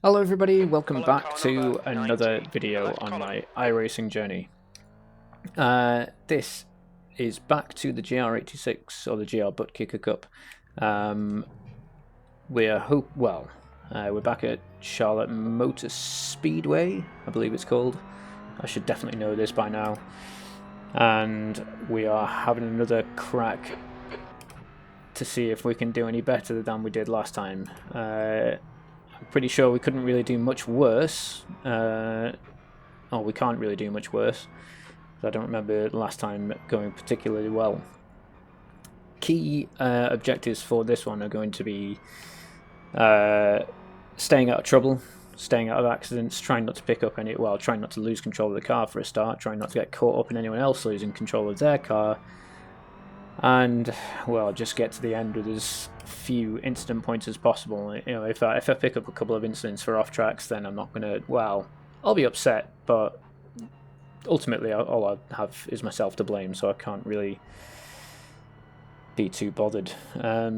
Hello everybody, welcome back to another video on my iRacing journey. This is back to the GR86 or the GR Buttkicker Cup. We're back at Charlotte Motor Speedway, I believe it's called. I should definitely know this by now. And we are having another crack to see if we can do any better than we did last time. I'm pretty sure we couldn't really do much worse. We can't really do much worse. I don't remember the last time going particularly well. Key objectives for this one are going to be staying out of trouble, staying out of accidents, trying not to pick up trying not to lose control of the car for a start, trying not to get caught up in anyone else losing control of their car, and just get to the end with as few incident points as possible. You know, if I pick up a couple of incidents for off tracks, then I'm not gonna. I'll be upset, but ultimately all I have is myself to blame, so I can't really be too bothered. As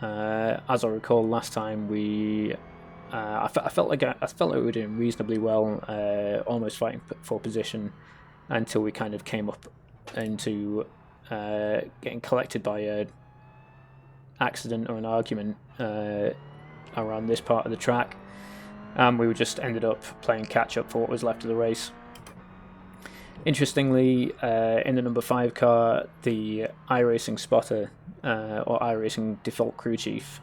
I recall, last time I felt like we were doing reasonably well, almost fighting for position, until we kind of came up into getting collected by an accident or an argument around this part of the track, and we just ended up playing catch up for what was left of the race. Interestingly, in the number 5 car, the iRacing spotter or iRacing default crew chief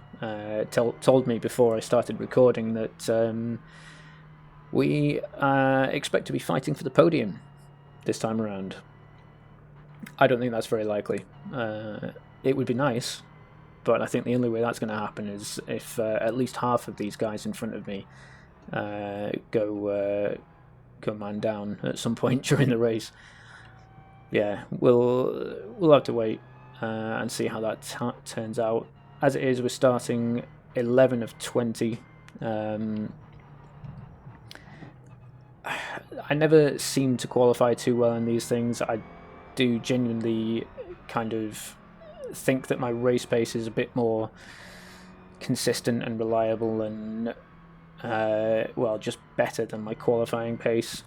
told me before I started recording that we expect to be fighting for the podium this time around. I don't think that's very likely. It would be nice, but I think the only way that's going to happen is if at least half of these guys in front of me go man down at some point during the race. Yeah, we'll have to wait and see how that turns out. As it is, we're starting 11 of 20. I never seem to qualify too well in these things. I do genuinely kind of think that my race pace is a bit more consistent and reliable and just better than my qualifying pace,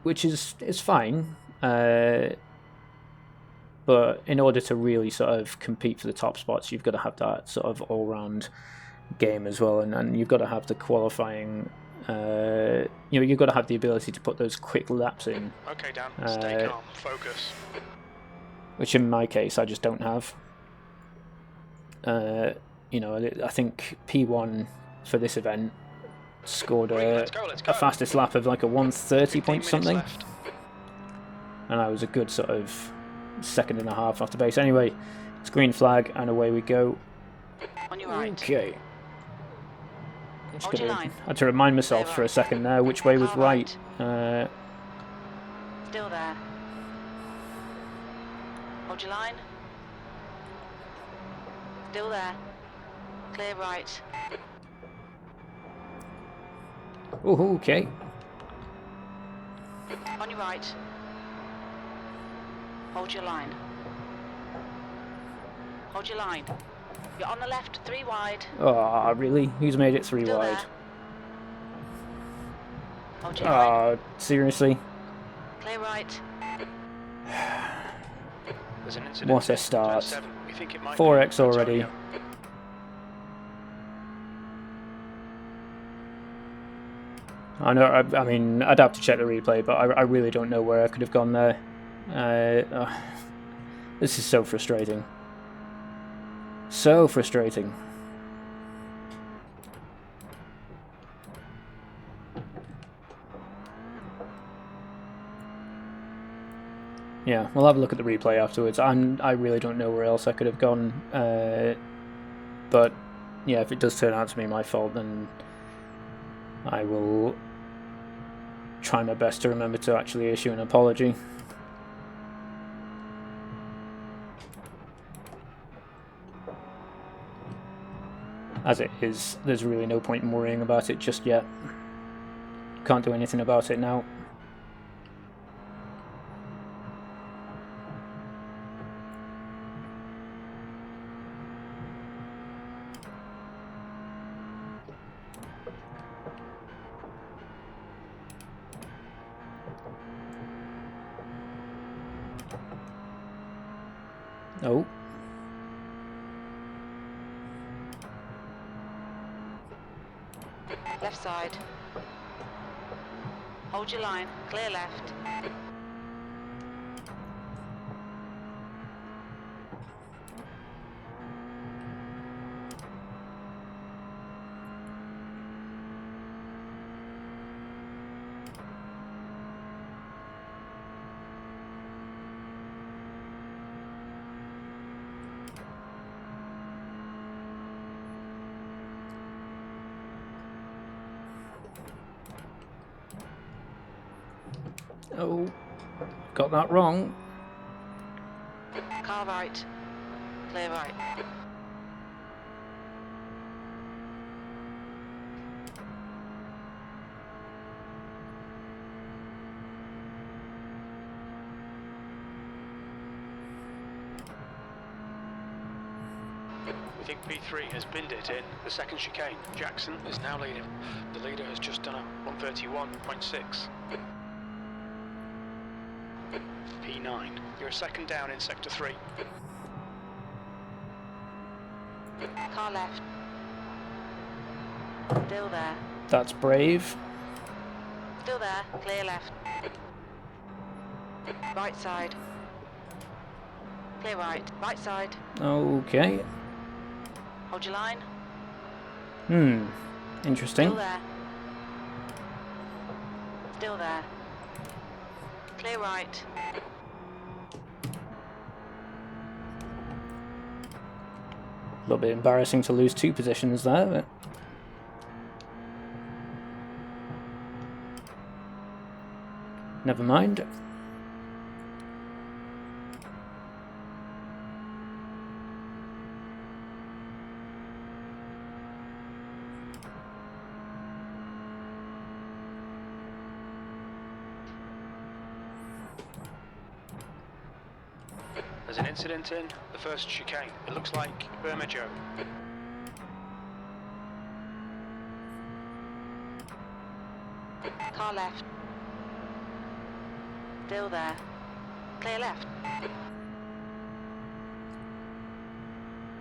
which is fine. But in order to really sort of compete for the top spots, you've got to have that sort of all-round game as well, and you've got to have the qualifying. You've got to have the ability to put those quick laps in. Okay, Dan. Stay calm. Focus. Which in my case, I just don't have. I think P1 for this event scored a fastest lap of like a 1:30 point something, and I was a good sort of second and a half off the base. Anyway, it's green flag and away we go. On your right. Okay. I had to remind myself for a second there which way was right. Still there. Hold your line. Still there. Clear right. Oh, okay. On your right. Hold your line. Hold your line. You're on the left, 3 wide. Oh, really? Who's made it 3 Still wide? there. Hold your line. Seriously? Clear right. There's an incident. What a start. We think it might 4x be already. Antonio. I know. I mean, I'd have to check the replay, but I really don't know where I could have gone there. This is so frustrating. So frustrating. Yeah, we'll have a look at the replay afterwards. I really don't know where else I could have gone. But yeah, if it does turn out to be my fault, then I will try my best to remember to actually issue an apology. As it is, there's really no point in worrying about it just yet. Can't do anything about it now. Oh. Left side. Hold your line. Clear left. Oh. Got that wrong. Car right. Clear right. We think P3 has binned it in the second chicane. Jackson is now leading. The leader has just done a 131.6. P9. You're a second down in sector 3. Car left. Still there. That's brave. Still there. Clear left. Right side. Clear right. Right side. Okay. Hold your line. Interesting. Still there. Still there. Clear right. A little bit embarrassing to lose 2 positions there, but never mind. There's an incident in the first chicane. It looks like Bermejo. Car left. Still there. Clear left.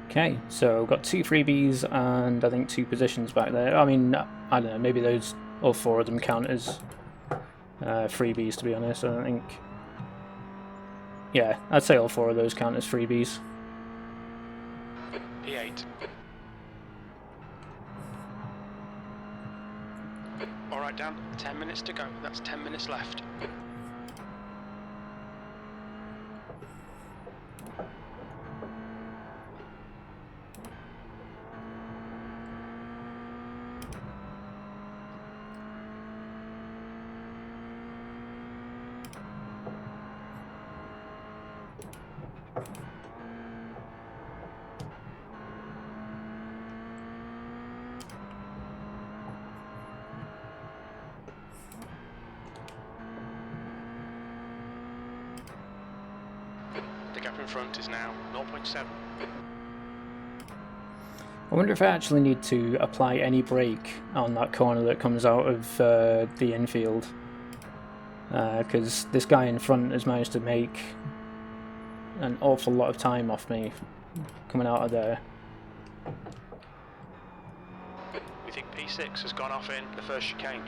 Okay, so we've got 2 freebies and I think 2 positions back there. I mean, I don't know, maybe those, all 4 of them count as freebies, to be honest. I don't think... Yeah, I'd say all 4 of those count as freebies. P8. Alright, Dan, 10 minutes to go. That's 10 minutes left. The gap in front is now 0.7. I wonder if I actually need to apply any brake on that corner that comes out of the infield. Because this guy in front has managed to make an awful lot of time off me coming out of there. We think P6 has gone off in the first chicane.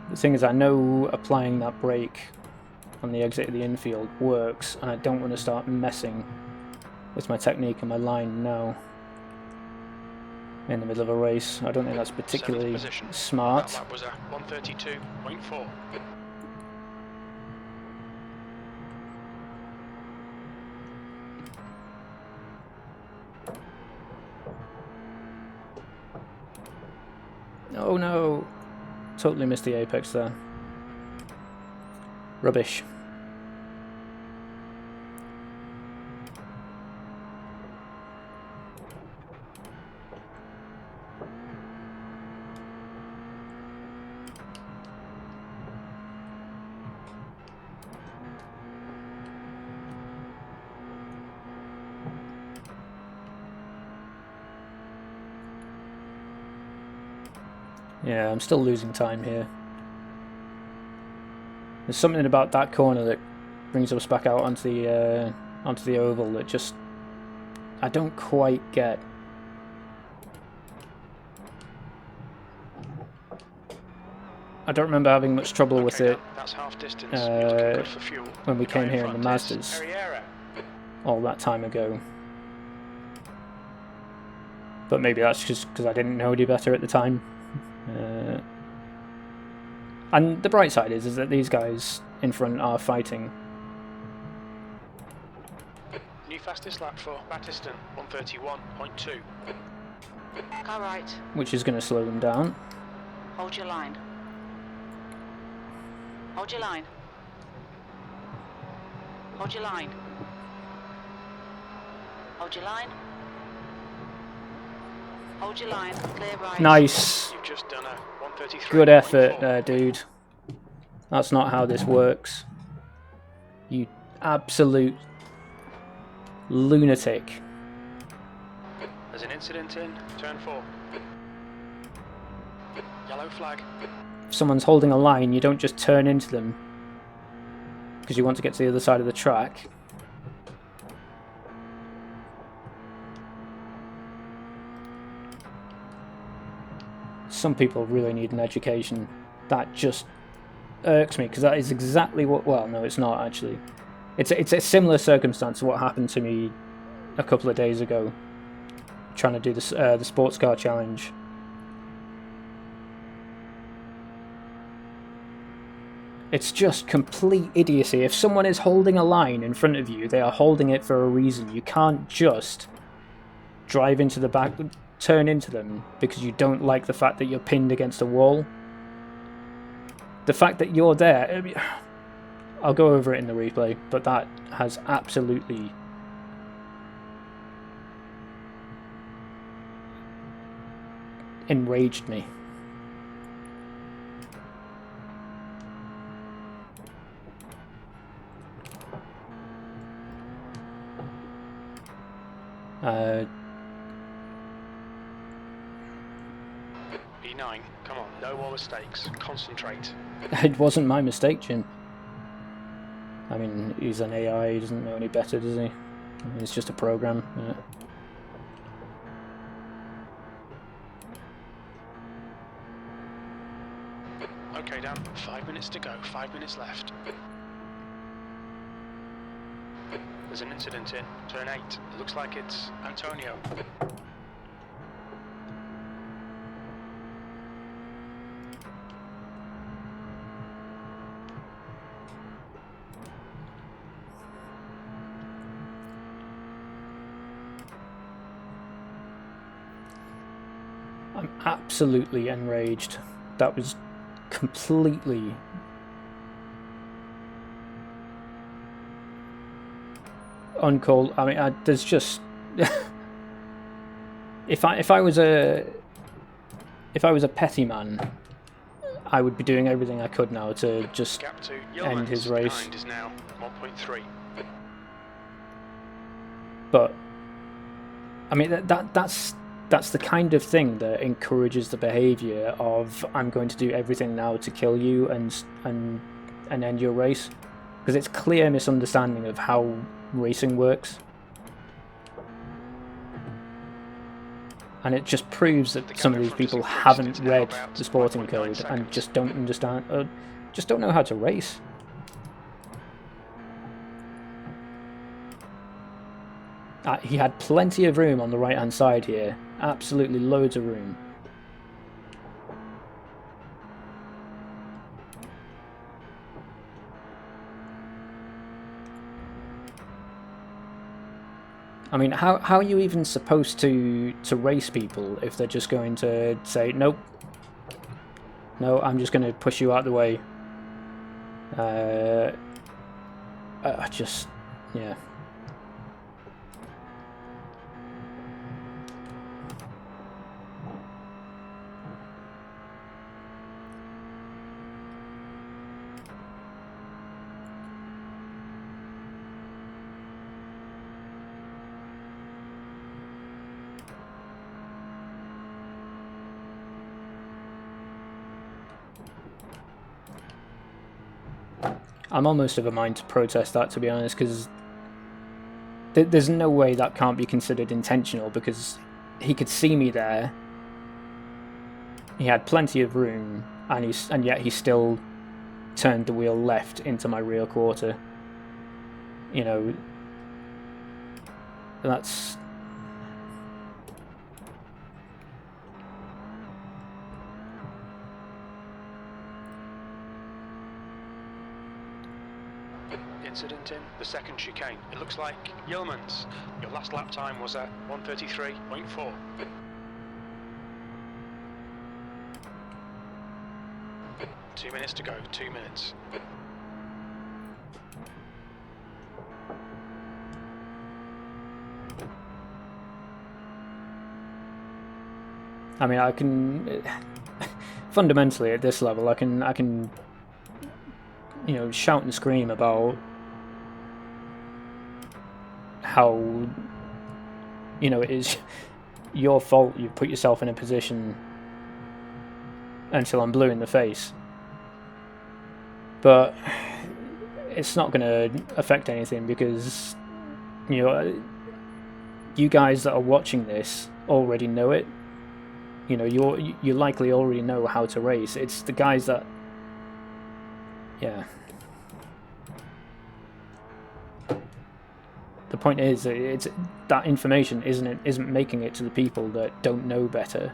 The thing is, I know applying that brake on the exit of the infield works, and I don't want to start messing with my technique and my line now in the middle of a race. I don't think that's particularly smart. That was a 132.4. Oh no! Totally missed the apex there. Rubbish. Yeah, I'm still losing time here. There's something about that corner that brings us back out onto the oval that just I don't quite get. I don't remember having much trouble with it that's half distance. You're looking good for fuel. when we The guy came here in the front is Masters Herrera. all that time ago. But maybe that's just because I didn't know any better at the time. And the bright side is that these guys in front are fighting. New fastest lap for Battiston, 1:31.2. Car right. Which is going to slow them down. Hold your line. Hold your line. Hold your line. Hold your line. Hold your line. Clear right. Nice. You've just done a 1:33. Good effort there, dude. That's not how this works. You absolute lunatic. There's an incident in turn 4. Yellow flag. If someone's holding a line, you don't just turn into them because you want to get to the other side of the track. Some people really need an education. That just irks me because that is exactly what. Well, no, it's not actually. It's a similar circumstance to what happened to me a couple of days ago, trying to do the sports car challenge. It's just complete idiocy. If someone is holding a line in front of you, they are holding it for a reason. You can't just drive into the back, turn into them because you don't like the fact that you're pinned against a wall. The fact that you're there, I'll go over it in the replay, but that has absolutely enraged me. E9, come on, no more mistakes. Concentrate. It wasn't my mistake, Jim. I mean, he's an AI, he doesn't know any better, does he? I mean, it's just a program. Yeah. Okay, Dan, 5 minutes to go, 5 minutes left. There's an incident in turn 8. It looks like it's Antonio. I'm absolutely enraged. That was completely uncalled. I mean, there's just if I was a petty man, I would be doing everything I could now to just Gap to end his race. behind is now 1.3. But I mean, that's the kind of thing that encourages the behaviour of I'm going to do everything now to kill you and end your race, because it's clear misunderstanding of how racing works, and it just proves that some of these people haven't read the sporting code and just don't understand, or just don't know how to race. He had plenty of room on the right hand side here, absolutely loads of room. I mean, how are you even supposed to race people if they're just going to say, nope, no, I'm just going to push you out the way? Just, yeah. I'm almost of a mind to protest that, to be honest, because there's no way that can't be considered intentional, because he could see me there. He had plenty of room, and yet he still turned the wheel left into my rear quarter. You know, that's... Incident in the second chicane. It looks like Yeomans. Your last lap time was at 1:33.4. Two minutes to go, 2 minutes. I mean, I can... fundamentally, at this level, I can you know, shout and scream about how, you know, it is your fault you put yourself in a position until I'm blue in the face. But it's not going to affect anything, because, you know, you guys that are watching this already know it. You know, you likely already know how to race. It's the guys that... yeah. The point is, it's that information isn't making it to the people that don't know better.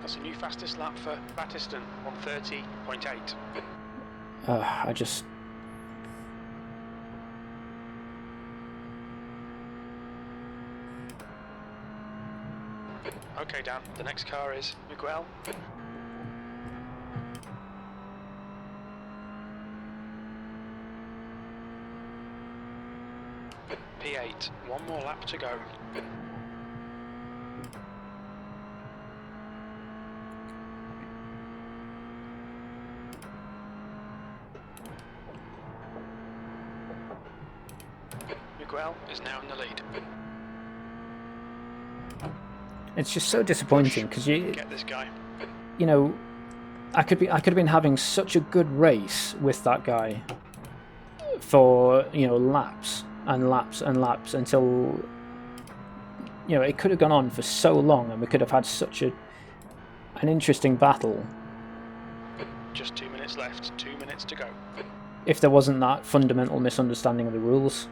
That's a new fastest lap for Battiston, 1:30.8. I just... Okay, Dan, the next car is Miguel. P8, one more lap to go. Miguel is now in the lead. It's just so disappointing, because Get this guy. you know, I could have been having such a good race with that guy for, you know, laps and laps and laps until, you know, it could have gone on for so long, and we could have had such an interesting battle. Just 2 minutes left, 2 minutes to go. If there wasn't that fundamental misunderstanding of the rules.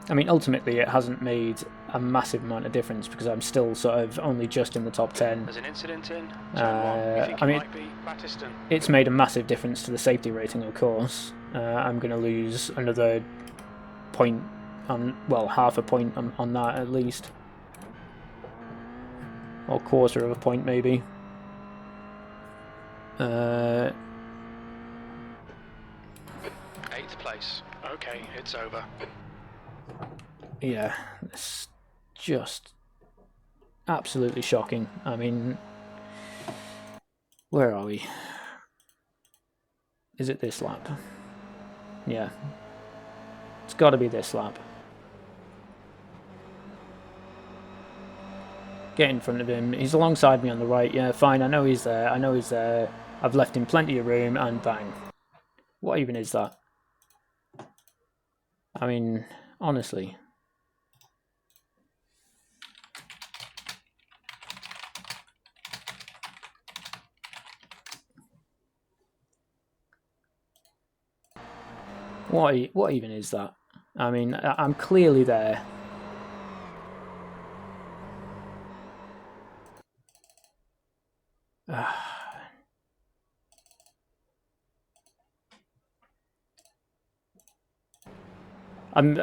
I mean, ultimately, it hasn't made a massive amount of difference, because I'm still sort of only just in the top 10. There's an incident in turn 1. You think I it mean, might be Battiston? It's made a massive difference to the safety rating, of course. I'm going to lose another point on, well, half a point on that at least. Or quarter of a point, maybe. 8th place. Okay, it's over. Yeah, it's just absolutely shocking. I mean, where are we? Is it this lap? Yeah. It's got to be this lap. Get in front of him. He's alongside me on the right. Yeah, fine. I know he's there. I know he's there. I've left him plenty of room, and bang. What even is that? I mean, honestly. What even is that? I mean, I'm clearly there. I'm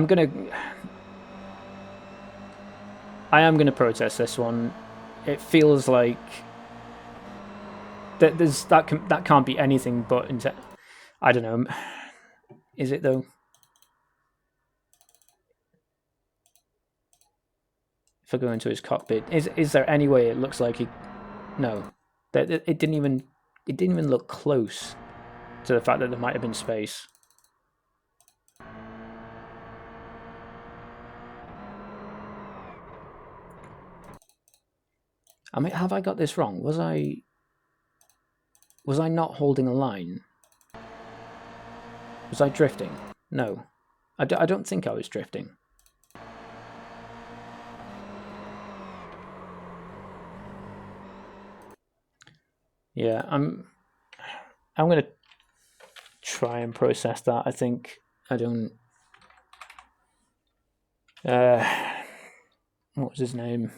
gonna... I am gonna protest this one. It feels like that can't be anything but I don't know. Is it though? if I go into his cockpit, is there any way it looks like he? No, that it didn't even look close to the fact that there might have been space. I mean, have I got this wrong? Was I not holding a line? Was I drifting? No, I don't think I was drifting. Yeah, I'm gonna try and process that. I think I don't. What was his name?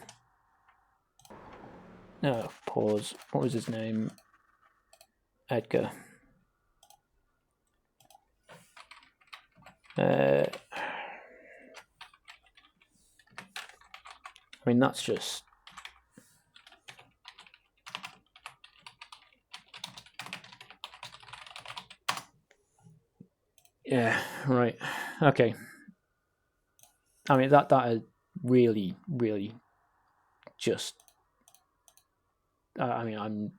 No, pause. What was his name? Edgar. I mean, that's just... Yeah, right. Okay. I mean, that really, really just... I mean, I'm...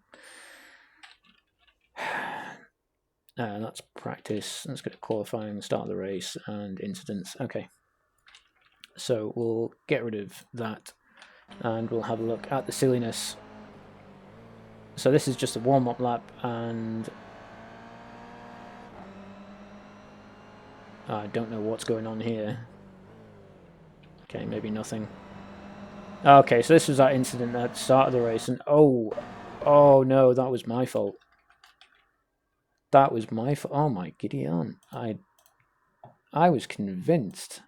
that's practice. Let's go to qualifying, start of the race, and incidents. Okay. So we'll get rid of that, and we'll have a look at the silliness. So this is just a warm-up lap, and I don't know what's going on here. Okay, maybe nothing. Okay, so this was that incident at the start of the race, and oh no, that was my fault. That was my fault. Oh my giddy aunt. I was convinced.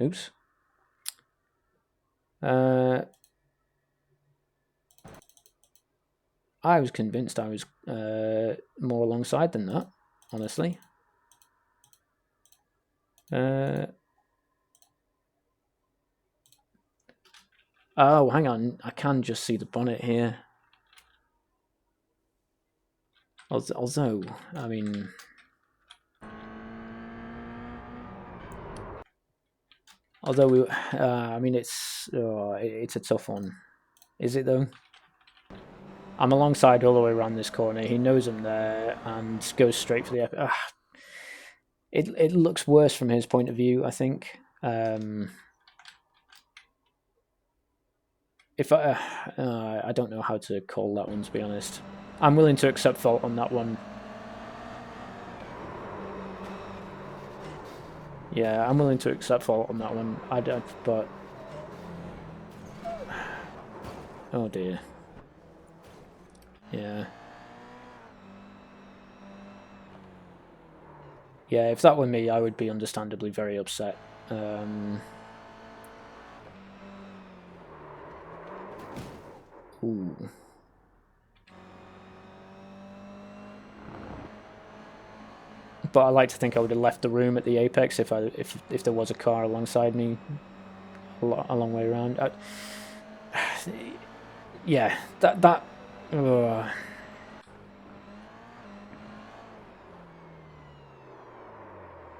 Oops. I was convinced I was more alongside than that, honestly. Oh, hang on. I can just see the bonnet here. Although, I mean... Although, I mean, it's a tough one. Is it, though? I'm alongside all the way around this corner. He knows I'm there and goes straight for the... It looks worse from his point of view, I think. If I don't know how to call that one, to be honest. I'm willing to accept fault on that one. Yeah, I'm willing to accept fault on that one. I don't, but... Oh dear. Yeah. Yeah, if that were me, I would be understandably very upset. Ooh. But I like to think I would have left the room at the apex if there was a car alongside me a long way around. Yeah, that.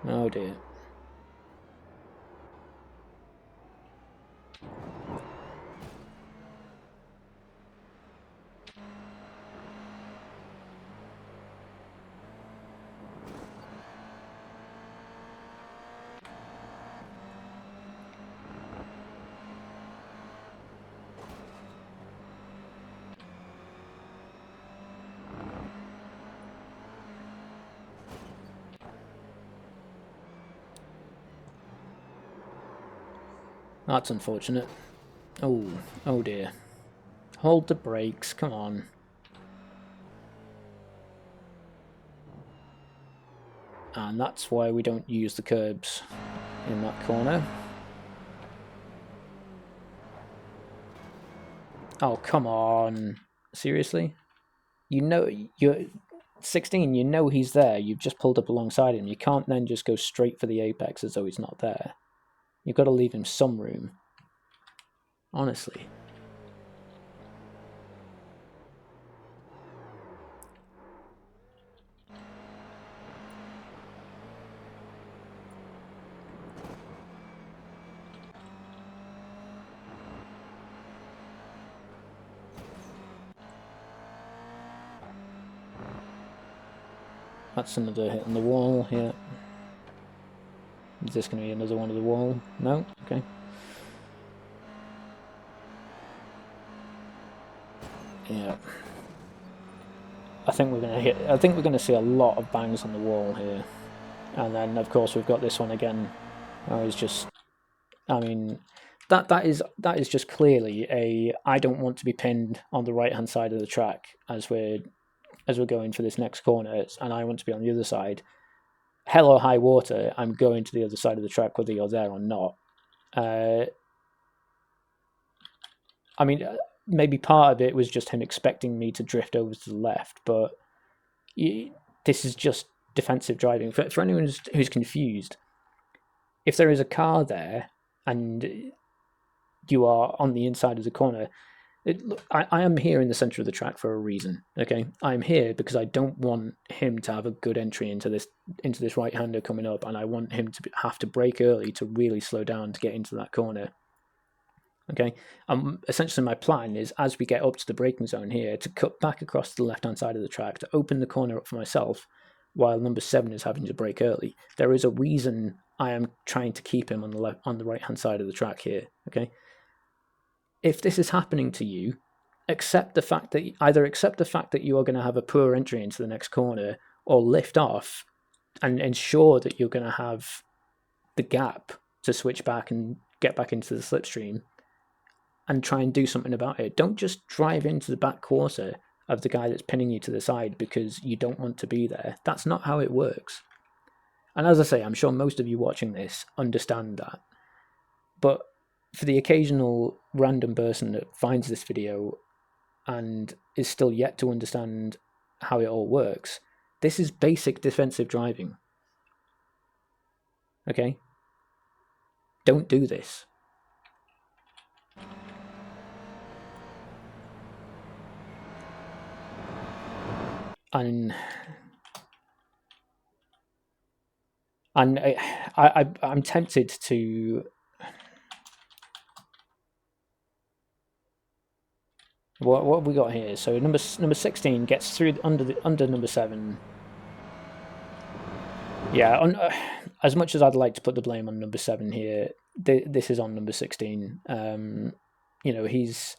Oh dear. That's unfortunate. Oh dear. Hold the brakes, come on. And that's why we don't use the curbs in that corner. Oh, come on. Seriously? You know, you're 16, you know he's there. You've just pulled up alongside him. You can't then just go straight for the apex as though he's not there. You've got to leave him some room. Honestly. That's another hit on the wall here. Is this going to be another one of the wall? No? Okay. Yeah. I think we're going to see a lot of bangs on the wall here. And then, of course, we've got this one again. It's just, I mean, that is just clearly a I don't want to be pinned on the right hand side of the track as we're going for this next corner, and I want to be on the other side. Hell or high water, I'm going to the other side of the track whether you're there or not. I mean, maybe part of it was just him expecting me to drift over to the left, but this is just defensive driving. For anyone who's confused, if there is a car there and you are on the inside of the corner, I am here in the center of the track for a reason. Okay, I'm here because I don't want him to have a good entry into this right-hander coming up, and I want him to have to brake early to really slow down to get into that corner. Okay, essentially my plan is, as we get up to the braking zone here, to cut back across the left-hand side of the track to open the corner up for myself, while number 7 is having to brake early. There is a reason I am trying to keep him on the right-hand side of the track here. Okay. If this is happening to you, accept the fact that you are going to have a poor entry into the next corner, or lift off and ensure that you're going to have the gap to switch back and get back into the slipstream and try and do something about it. Don't just drive into the back quarter of the guy that's pinning you to the side because you don't want to be there. That's not how it works. And as I say, I'm sure most of you watching this understand that. But for the occasional random person that finds this video and is still yet to understand how it all works, this is basic defensive driving. Okay? Don't do this. And I'm tempted to... What have we got here? So number 16 gets through under number 7. Yeah, as much as I'd like to put the blame on number 7 here, this is on number 16. You know, he's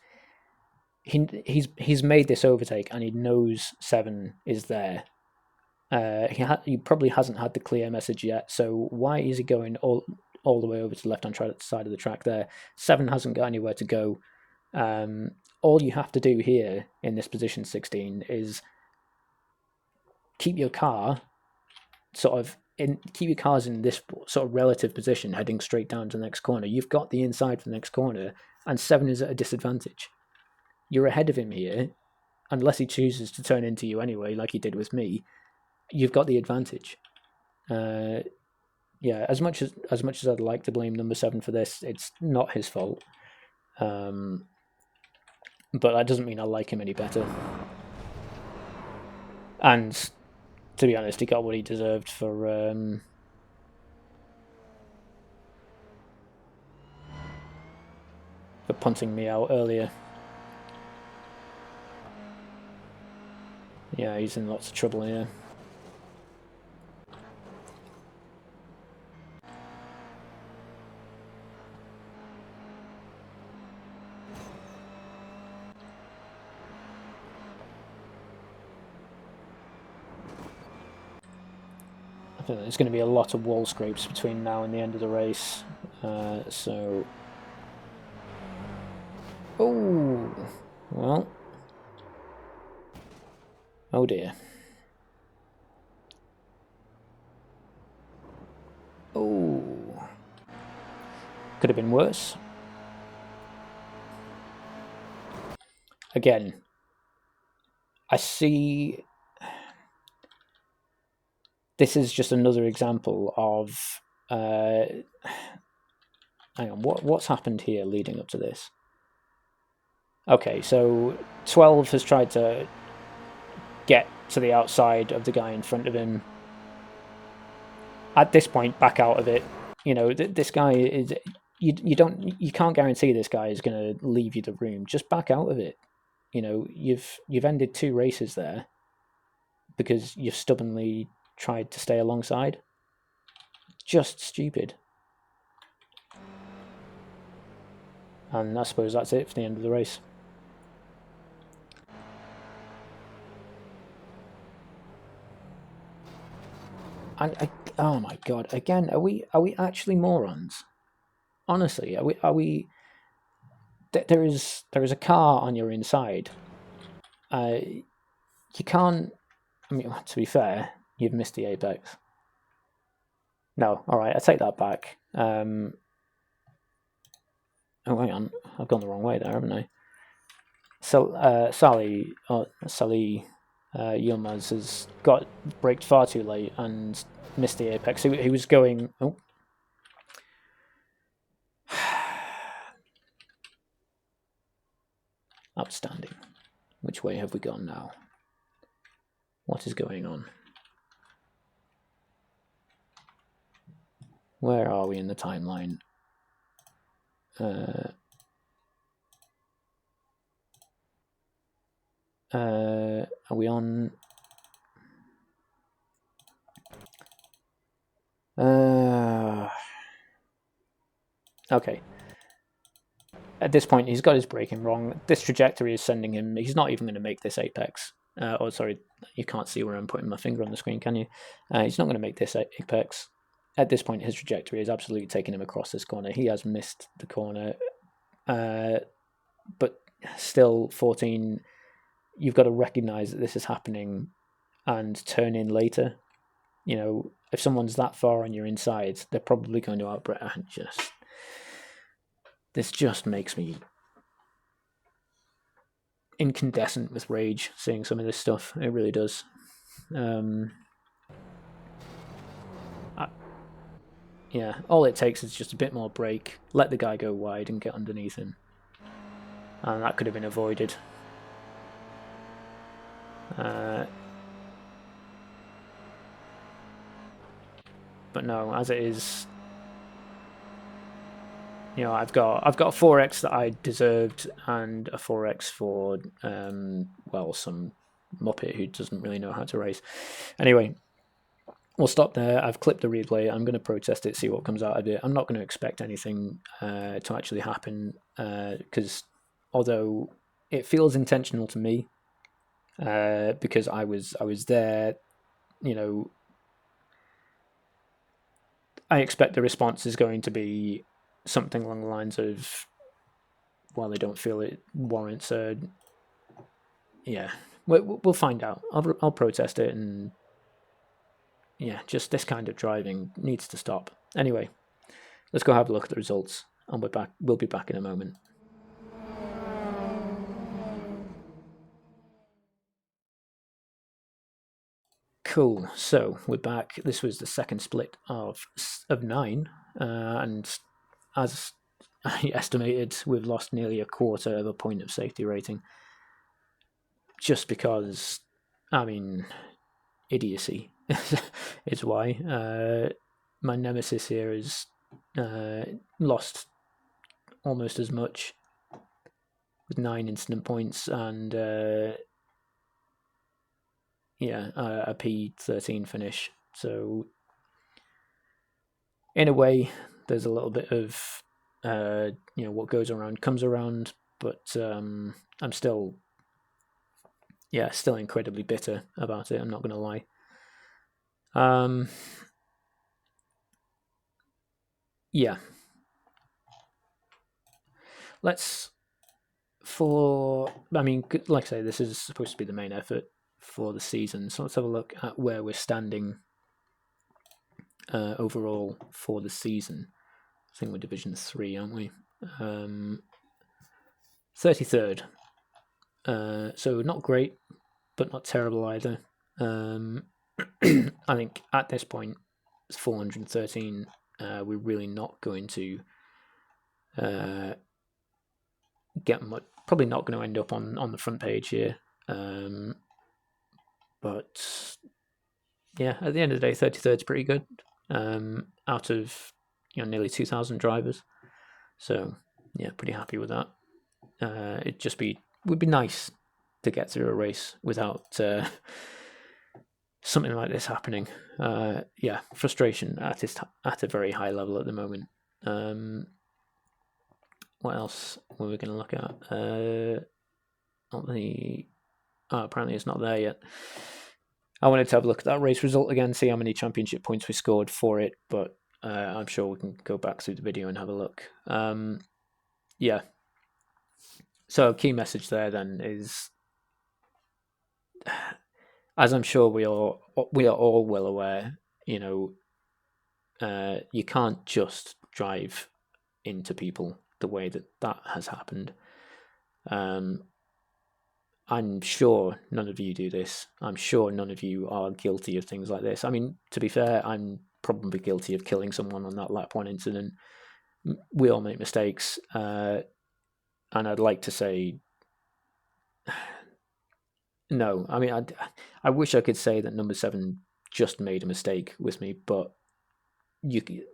made this overtake and he knows 7 is there. He probably hasn't had the clear message yet. So why is he going all the way over to the left-hand side of the track there? 7 hasn't got anywhere to go. All you have to do here in this position 16 is keep your cars in this sort of relative position, heading straight down to the next corner. You've got the inside for the next corner, and 7 is at a disadvantage. You're ahead of him here, unless he chooses to turn into you anyway, like he did with me. You've got the advantage. Yeah, as much as I'd like to blame number 7 for this, it's not his fault. But that doesn't mean I like him any better. And to be honest, he got what he deserved for punting me out earlier. Yeah, he's in lots of trouble here. I think there's going to be a lot of wall scrapes between now and the end of the race. So... Oh! Well... Oh dear. Oh. Could have been worse. Again, I see... This is just another example of... hang on, what's happened here leading up to this? Okay, so 12 has tried to get to the outside of the guy in front of him. At this point, back out of it. You know, this guy is... You can't guarantee this guy is going to leave you the room. Just back out of it. You know, you've ended 2 races there because you've stubbornly tried to stay alongside. Just stupid. And I suppose that's it for the end of the race. Oh my god! Again, are we actually morons? Honestly, are we? There is a car on your inside. You can't. I mean, to be fair, you've missed the apex. No, all right, I take that back. Oh, hang on, I've gone the wrong way there, haven't I? So, Sally Yilmaz has got braked far too late and missed the apex. He was going. Oh. Outstanding. Which way have we gone now? What is going on? Where are we in the timeline? Are we on? Okay. At this point, he's got his braking wrong. This trajectory is sending him. He's not even going to make this apex. Oh, sorry, you can't see where I'm putting my finger on the screen, can you? He's not going to make this apex. At this point, his trajectory is absolutely taking him across this corner. He has missed the corner. But still, 14, you've got to recognise that this is happening and turn in later. You know, if someone's that far on your inside, they're probably going to outbrake. This just makes me incandescent with rage seeing some of this stuff. It really does. Yeah, all it takes is just a bit more brake, let the guy go wide and get underneath him. And that could have been avoided. But no, as it is, you know, I've got a 4x that I deserved and a 4x for well, some muppet who doesn't really know how to race. Anyway, we'll stop there. I've clipped the replay. I'm going to protest it, see what comes out of it. I'm not going to expect anything to actually happen because although it feels intentional to me because I was there, you know, I expect the response is going to be something along the lines of, well, they don't feel it warrants a... Yeah, we'll find out. I'll protest it, and yeah, just this kind of driving needs to stop. Anyway, let's go have a look at the results, and we'll be back in a moment. Cool, so we're back. This was the second split of 9, and as I estimated, we've lost nearly a quarter of a point of safety rating. Just because, I mean, idiocy is why. My nemesis here has lost almost as much with 9 incident points and a P13 finish. So in a way, there's a little bit of what goes around comes around, but I'm still incredibly bitter about it. I'm not going to lie. Yeah. Like I say, this is supposed to be the main effort for the season, so let's have a look at where we're standing overall for the season. I think we're Division 3, aren't we? 33rd. So not great, but not terrible either. I think at this point, it's 413. We're really not going to get much. Probably not going to end up on the front page here. But yeah, at the end of the day, 33rd is pretty good. Out of nearly 2,000 drivers. So yeah, pretty happy with that. Would be nice to get through a race without something like this happening. Yeah, frustration at a very high level at the moment. What else were we going to look at? Apparently it's not there yet. I wanted to have a look at that race result again, see how many championship points we scored for it, but I'm sure we can go back through the video and have a look. Yeah. So key message there then is, as I'm sure we are all well aware, you can't just drive into people the way that has happened. I'm sure none of you do this. I'm sure none of you are guilty of things like this. I mean, to be fair, I'm probably guilty of killing someone on that lap 1 incident. We all make mistakes. And I'd like to say, no. I mean, I wish I could say that number 7 just made a mistake with me, but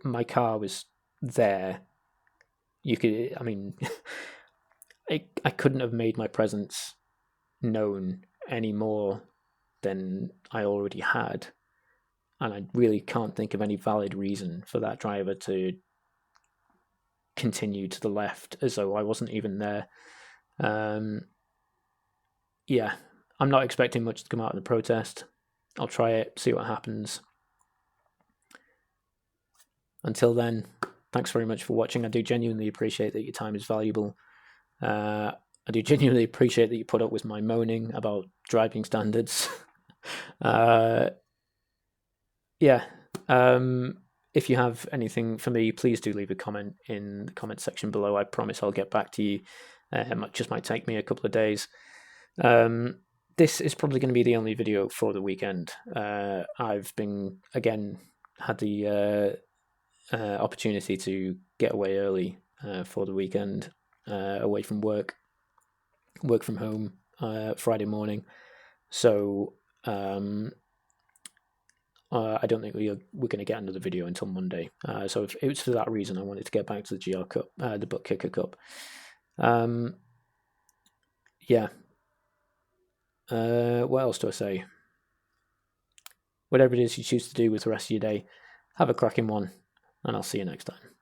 my car was there. I mean, I couldn't have made my presence known any more than I already had, and I really can't think of any valid reason for that driver to continue to the left as though I wasn't even there. Yeah, I'm not expecting much to come out of the protest. I'll try it, see what happens. Until then, thanks very much for watching. I do genuinely appreciate that your time is valuable. I do genuinely appreciate that you put up with my moaning about driving standards. Yeah. If you have anything for me, please do leave a comment in the comment section below. I promise I'll get back to you. It just might take me a couple of days. This is probably going to be the only video for the weekend. I've been, again, had the opportunity to get away early for the weekend, away from work from home Friday morning. So I don't think we're going to get another video until Monday. So if it was for that reason I wanted to get back to the GR Cup, the Buttkicker Cup. Yeah. What else do I say? Whatever it is you choose to do with the rest of your day, have a cracking one, and I'll see you next time.